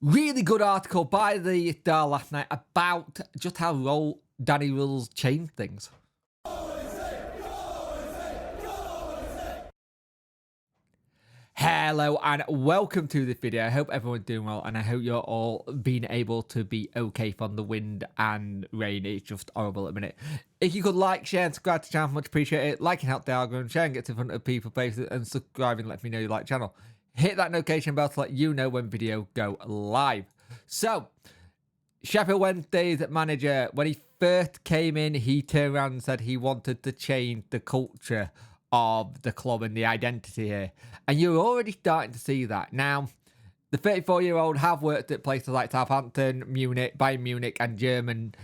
Really good article by the Star last night about just how Danny Röhl's changed things. Hello and welcome to this video. I hope everyone's doing well and I hope you're all being able to be okay from the wind and rain. It's just horrible at the minute. If you could like, share and subscribe to the channel, much appreciate it. Liking helps the algorithm, sharing gets in front of people, places, and subscribing lets me know you like the channel. Hit that notification bell to let you know when videos go live. So, Sheffield Wednesday's manager, when he first came in, he turned around and said he wanted to change the culture of the club and the identity here. And you're already starting to see that. Now, the 34-year-old have worked at places like Southampton, Munich, Bayern Munich, and German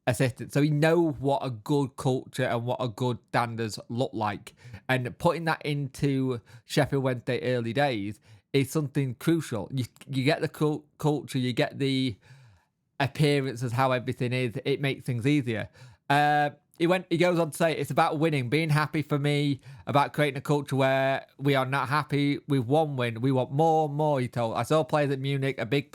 assistant. So he knows what a good culture and what a good standards look like. And putting that into Sheffield Wednesday early days is something crucial. You get the culture, you get the appearance as how everything is. It makes things easier. He goes on to say it's about winning, being happy for me, about creating a culture where we are not happy with one win. We want more, he told. I saw players at Munich, big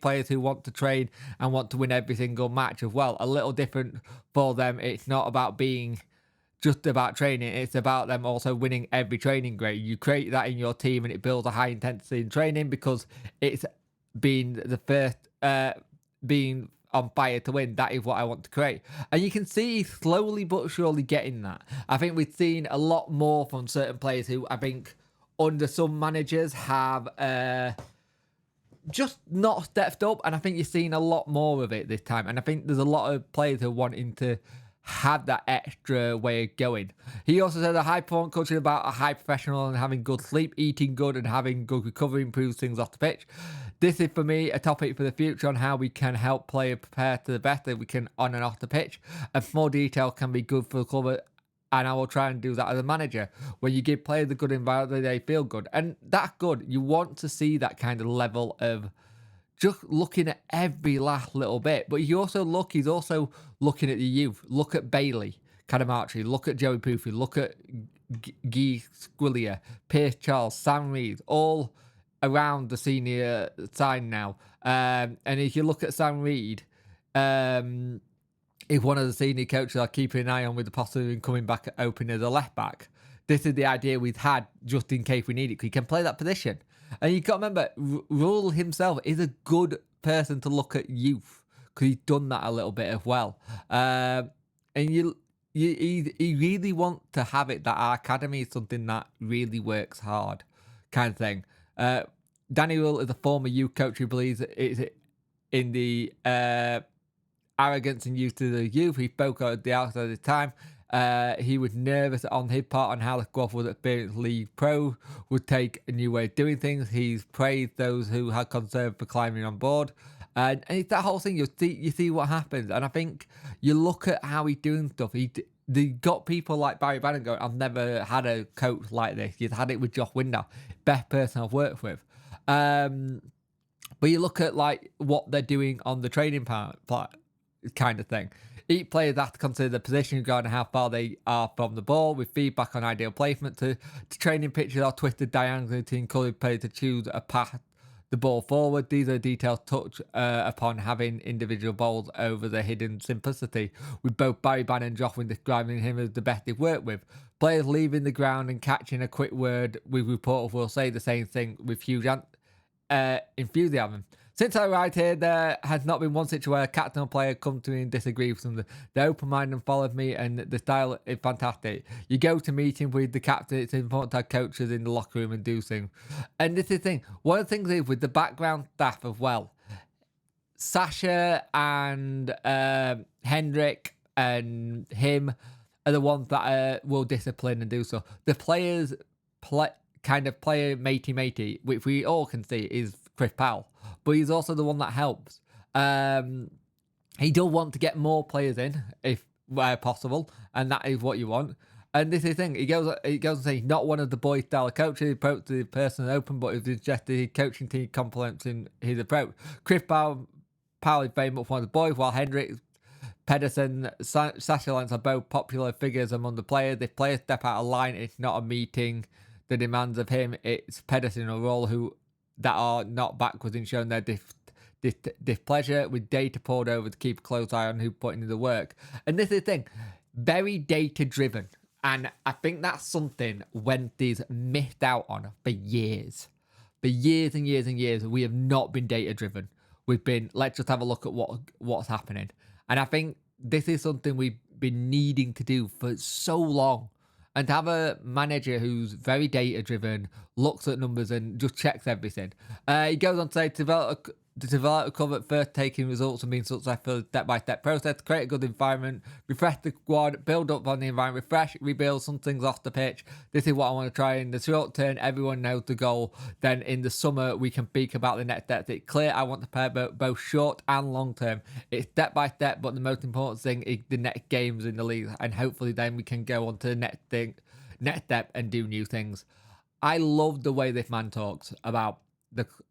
players who want to train and want to win every single match as well. A little different for them. It's not about being just about training. It's about them also winning every training grade. You create that in your team and it builds a high intensity in training because it's been the first, being on fire to win. That is what I want to create. And you can see slowly but surely getting that. I think we've seen a lot more from certain players who I think under some managers have just not stepped up. And I think you're seeing a lot more of it this time. And I think there's a lot of players who are wanting to have that extra way of going. He also said a high performance culture about a high professional and having good sleep, eating good and having good recovery improves things off the pitch. This is for me a topic for the future on how we can help players prepare to the best that we can on and off the pitch. And more detail can be good for the club, and I will try and do that as a manager. When you give players a good environment, they feel good. And that's good. You want to see that kind of level of just looking at every last little bit. But he's also looking at the youth. Look at Bailey Cadamarchi. Look at Joey Poofy. Look at Guy Squillier, Pierce Charles, Sam Reed, all around the senior side now. And if you look at Sam Reed, is one of the senior coaches I'm keeping an eye on with the possibility of coming back open as a left back. This is the idea we've had just in case we need it. He can play that position. And you got to remember, Röhl himself is a good person to look at youth because he's done that a little bit as well. And you really want to have it that our academy is something that really works hard, kind of thing. Danny Röhl is a former youth coach who believes it's in the arrogance and youth to the youth. He spoke at the outset of the time. He was nervous on his part on how the squad would experience League Pro, would take a new way of doing things. He's praised those who had concern for climbing on board. And it's that whole thing, you see what happens. And I think you look at how he's doing stuff. They got people like Barry Bannon going, I've never had a coach like this. You've had it with Josh Windass, best person I've worked with. But you look at like what they're doing on the training part kind of thing. Each player has to consider the position regarding how far they are from the ball, with feedback on ideal placement to training pitches are twisted diagonally to encourage players to choose a path the ball forward. These are details touch upon having individual balls over the hidden simplicity, with both Barry Bannon and Josh Wynn describing him as the best they've worked with. Players leaving the ground and catching a quick word with reporters will say the same thing with huge enthusiasm. Since I arrived here, there has not been one situation where a captain or player come to me and disagree with them. They're open-minded and followed me, and the style is fantastic. You go to meeting with the captain, it's important to have coaches in the locker room and do things. And this is the thing. One of the things is with the background staff as well. Sasha and Hendrik and him are the ones that will discipline and do so. The players kind of play matey, which we all can see is Chris Powell, but he's also the one that helps. He does want to get more players in if where possible, and that is what you want. And this is the thing. He goes and says not one of the boy style coaches. He approached the person open, but it suggested his coaching team complements in his approach. Chris Powell is very much one of the boys, while Hendrik, Pedersen, Sasha Lance are both popular figures among the players. If players step out of line, it's not a meeting the demands of him. It's Pedersen or Röhl who that are not backwards in showing their displeasure with data poured over to keep a close eye on who putting in the work. And this is the thing, very data driven. And I think that's something Wendy's missed out on for years. For years and years and years, we have not been data driven. We've been, let's just have a look at what's happening. And I think this is something we've been needing to do for so long. And to have a manager who's very data driven, looks at numbers and just checks everything. He goes on to say, to develop a cover first, taking results and being successful step-by-step process, to create a good environment, refresh the squad, build up on the environment, refresh, rebuild some things off the pitch. This is what I want to try in the short term. Everyone knows the goal. Then in the summer, we can speak about the next steps. It's clear I want to play both short and long term. It's step-by-step, but the most important thing is the next games in the league. And hopefully then we can go on to the next step and do new things. I love the way this man talks about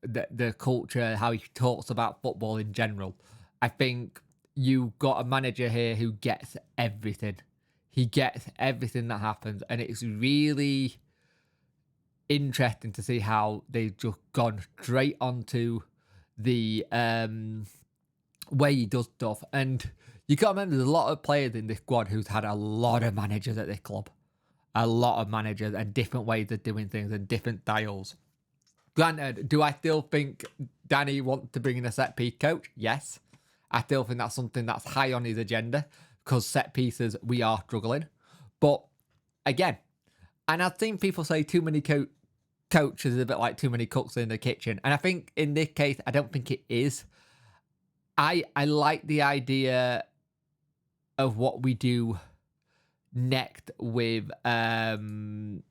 the culture, how he talks about football in general. I think you got a manager here who gets everything. He gets everything that happens, and it's really interesting to see how they've just gone straight onto the way he does stuff. And you got to remember, there's a lot of players in this squad who's had a lot of managers at this club. A lot of managers and different ways of doing things and different styles. Granted, do I still think Danny wants to bring in a set-piece coach? Yes. I still think that's something that's high on his agenda, because set pieces, we are struggling. But again, and I've seen people say too many coaches is a bit like too many cooks in the kitchen. And I think in this case, I don't think it is. I like the idea of what we do next with Danny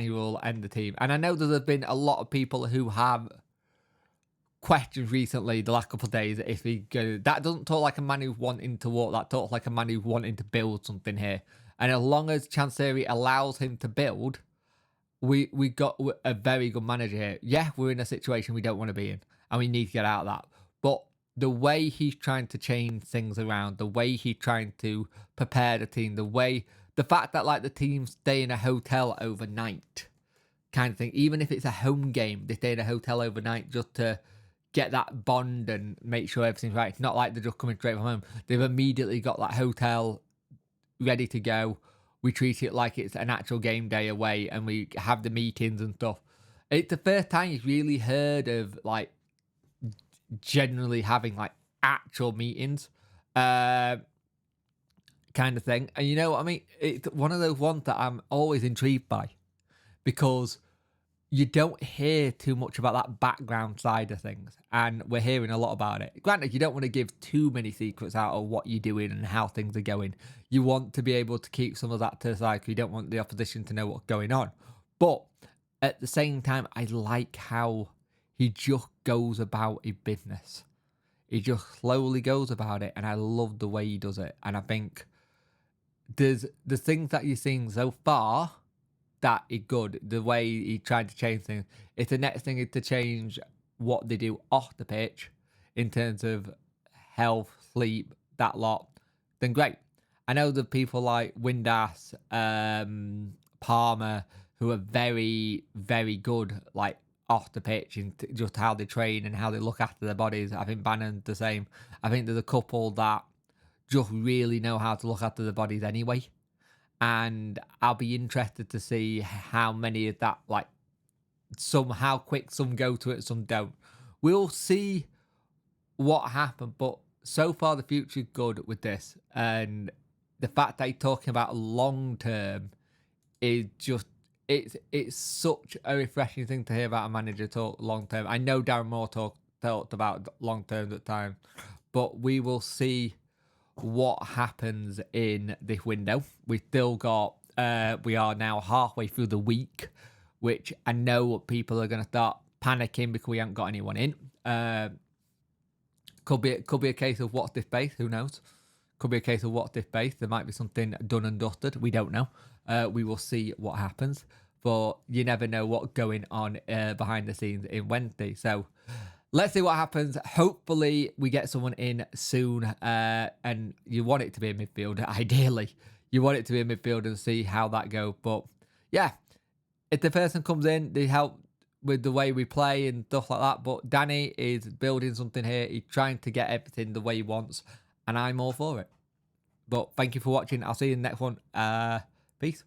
Röhl and the team. And I know there's been a lot of people who have questions recently, the last couple of days, if he go, that doesn't talk like a man who's wanting to walk, that talks like a man who's wanting to build something here. And as long as Chansiri allows him to build, we got a very good manager here. Yeah, we're in a situation we don't want to be in, and we need to get out of that. But the way he's trying to change things around, the way he's trying to prepare the team, the fact that like the team stay in a hotel overnight kind of thing, even if it's a home game, they stay in a hotel overnight just to get that bond and make sure everything's right. It's not like they're just coming straight from home. They've immediately got that hotel ready to go. We treat it like it's an actual game day away, and we have the meetings and stuff. It's the first time you've really heard of like generally having like actual meetings kind of thing. And you know what I mean? It's one of those ones that I'm always intrigued by, because you don't hear too much about that background side of things, and we're hearing a lot about it. Granted, you don't want to give too many secrets out of what you're doing and how things are going. You want to be able to keep some of that to the side, because you don't want the opposition to know what's going on. But at the same time, I like how he just goes about his business. He just slowly goes about it, and I love the way he does it. And I think there's the things that you're seeing so far that is good. The way he tried to change things. If the next thing is to change what they do off the pitch in terms of health, sleep, that lot, then great. I know the people like Windass, Palmer, who are very, very good, like off the pitch in just how they train and how they look after their bodies. I think Bannon's the same. I think there's a couple that just really know how to look after their bodies anyway. And I'll be interested to see how many of that, like, how quick some go to it, some don't. We'll see what happens, but so far the future's good with this. And the fact that he's talking about long term is just, it's such a refreshing thing to hear about a manager talk long term. I know Darren Moore talked about long term at the time, but we will see what happens in this window. We still got we are now halfway through the week, which I know people are going to start panicking because we haven't got anyone in. Could be a case of what's this base, who knows? Could be a case of what's this base. There might be something done and dusted, we don't know. We will see what happens, but you never know what's going on behind the scenes in Wednesday. So let's see what happens. Hopefully we get someone in soon, and you want it to be a midfielder, ideally. You want it to be a midfielder and see how that goes. But yeah, if the person comes in, they help with the way we play and stuff like that. But Danny is building something here. He's trying to get everything the way he wants, and I'm all for it. But thank you for watching. I'll see you in the next one. Peace.